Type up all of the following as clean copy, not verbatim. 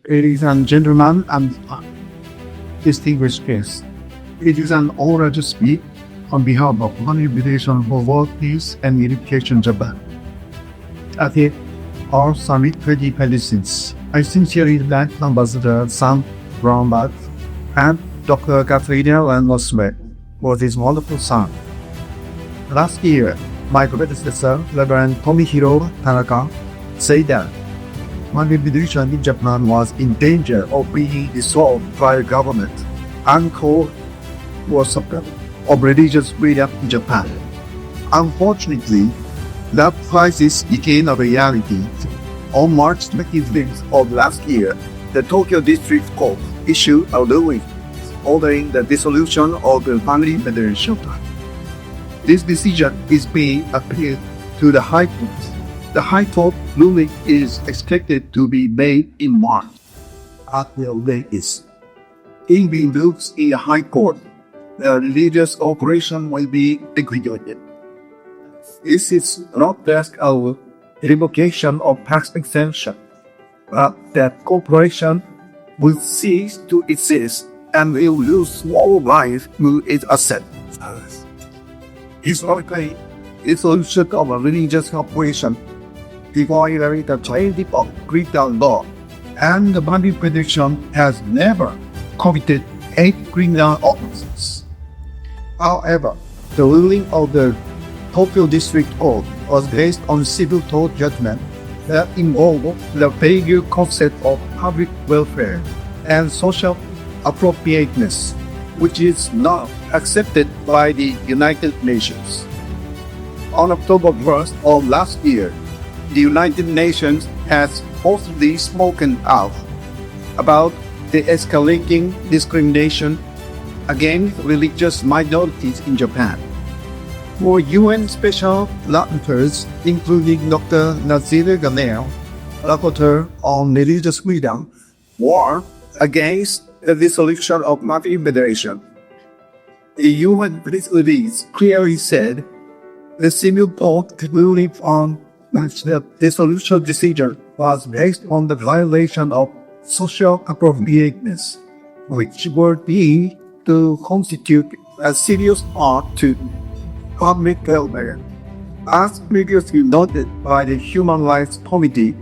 Ladies and gentlemen, and distinguished guests, it is an honor to speak on behalf of Organization for World Peace and Unification Japan. At our summit 2026, I sincerely thank Ambassador Sam Brownback and Dr. Katharina Van Osweg for this wonderful summit. Last year, my predecessor, Reverend Tomihiro Tanaka, said that Revolution in Japan was in danger of being dissolved by the government and called for support of religious freedom in Japan. Unfortunately, that crisis became a reality. On March 25th of last year, the Tokyo District Court issued a ruling ordering the dissolution of the Family Federation. This decision is being appealed to the High Court. The High Court ruling is expected to be made in March at the latest. In being looked in the High Court, the religious operation will be liquidated. This is not just a revocation of tax exemption, but that corporation will cease to exist and will lose all rights to its assets. Historically, dissolution of a religious corporation required the change of criminal law, and the Family Federation has never committed any criminal offenses. However, the ruling of the Tokyo District Court was based on civil tort judgment that involved the vague concept of public welfare and social appropriateness, which is not accepted by the United Nations. On October 1st of last year, the United Nations has forcefully spoken out about the escalating discrimination against religious minorities in Japan. For UN Special Rapporteurs, including Dr. Nazir Ganel, Rapporteur on Religious Freedom, war against the dissolution of Family Federation, the UN press release clearly said the civil court ruling on the dissolution decision was based on the violation of social appropriateness, which would be to constitute a serious harm to public welfare. As previously noted by the Human Rights Committee,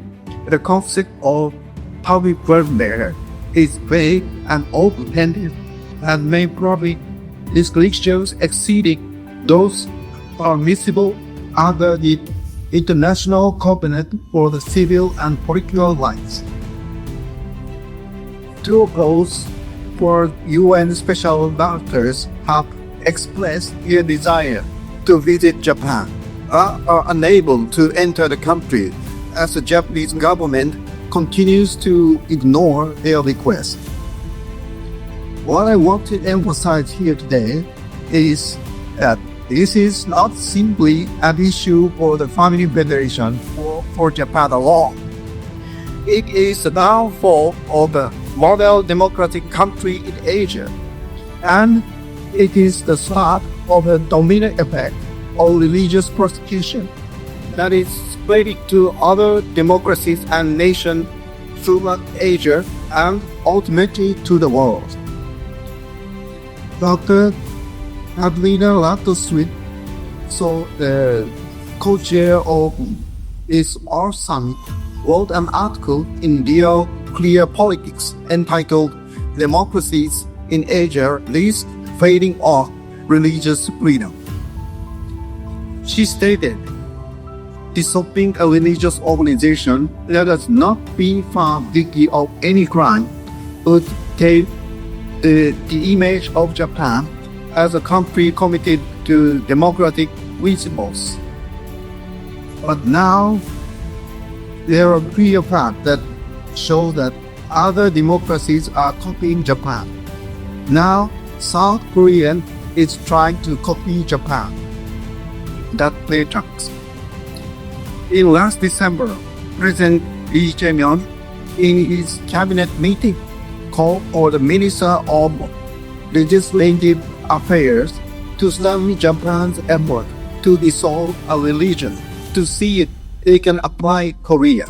the concept of public welfare is vague and open-ended and may probably restrictions exceeding those permissible under the International Covenant for the Civil and Political Rights. Two of those for UN Special Rapporteurs have expressed their desire to visit Japan, are unable to enter the country as the Japanese government continues to ignore their request. What I want to emphasize here today is that this is not simply an issue for the Family Federation or for Japan alone. It is the downfall of a model democratic country in Asia, and it is the start of a domino effect of religious persecution that is spreading to other democracies and nations throughout Asia and ultimately to the world. Dr. Adlina Latoswit, so the co-chair of this Our Summit, wrote an article in Real Clear Politics entitled Democracies in Asia Risk Fading of Religious Freedom. She stated, dissolving a religious organization that has not been found guilty of any crime would take the image of Japan as a country committed to democratic principles. But now, there are clear facts that show that other democracies are copying Japan. Now, South Korea is trying to copy Japan. That plays. In last December, President Lee Jae-myung, in his cabinet meeting, called for the Minister of Legislative Affairs to study Japan's effort to dissolve a religion to see if they can apply Korea.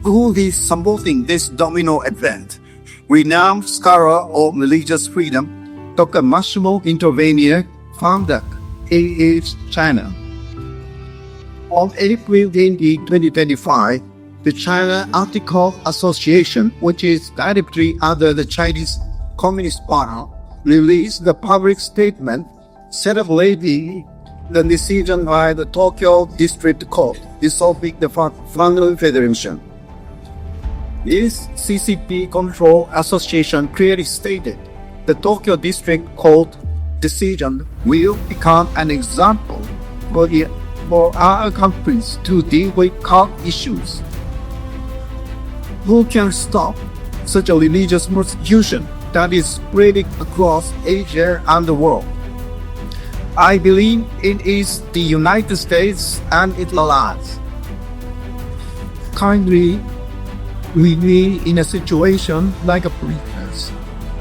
who is supporting this domino event. Renowned scholar of religious freedom, Dr. Massimo Intervenier, found that it is China. On April 20, 2025, the China Article Association, which is directly under the Chinese Communist Party, released the public statement celebrating the decision by the Tokyo District Court dissolving the Family Federation. This CCP Control Association clearly stated the Tokyo District Court decision will become an example for other countries to deal with cult issues. Who can stop such a religious persecution that is spreading across Asia and the world? I believe it is the United States and its allies. Currently, we be in a situation like a prisoners,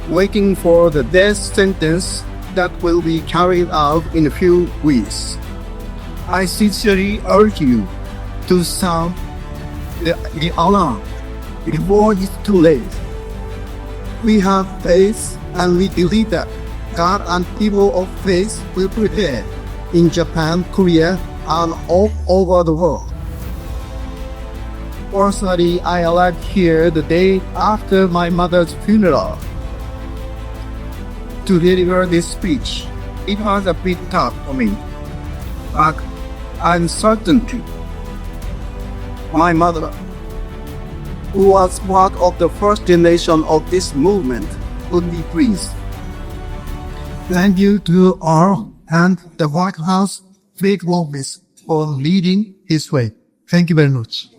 waiting for the death sentence that will be carried out in a few weeks. I sincerely urge you to sound the alarm before it's too late. We have faith and we believe that God and people of faith will prevail in Japan, Korea, and all over the world. Personally, I arrived here the day after my mother's funeral to deliver this speech. It was a bit tough for me, but I'm certain my mother, who was part of the first generation of this movement, would be pleased. Thank you to all and the White House Big Office for leading this way. Thank you very much.